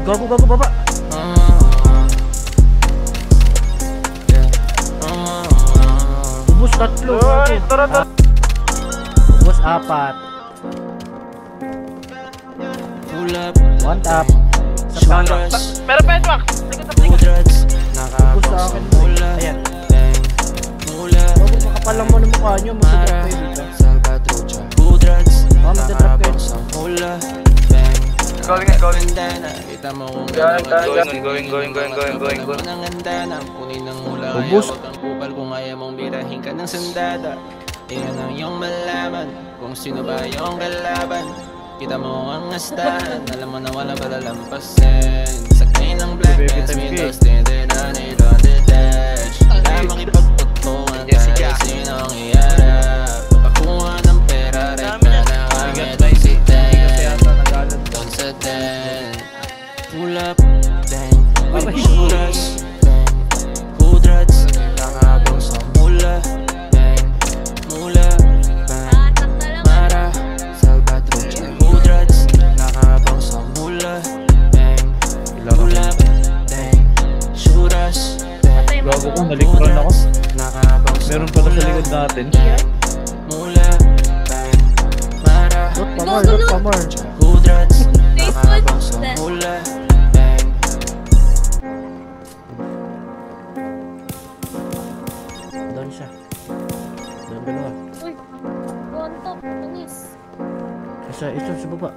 Gago, gago, baba. Ubus 3. Ubus 4. One tap. Meron pa ito, Ubus sa akin. Ayan. Gago, makapal lang mo ng mukha nyo. Magtatrap kayo dito. Magtatrap kayo. Going. Ubus. Kung ayaw mong birahin ka ng sandada, iyan ang iyong malaman kung sino ba yung kalaban. Kita mo ang astahan, alam mo na wala palalampasin. Sakay ng black pants, windows tinted on it on the dash. Kaya makipagputungan kahit sinong iarap. Papakuha ng pera, rin na nakamit ay si Dan. Doon sa Dan, pull up, Dan. Suras, Dan. Kudrats, nakabang sa mula, Dan. Mula, Dan. Mara, Salvatrucha. Kudrats, nakabang sa mula, Dan. Mula, Dan. Suras, Dan. Gago ko, nalikuran ako. Meron pala sa likod natin. Mula, Dan. Mara, Loot pa more, loot pa more. Kudrats, nakabang sa mula, Dan. Doon siya. Doon dalawa. Uy, go on top, Anis. Isa sa baba.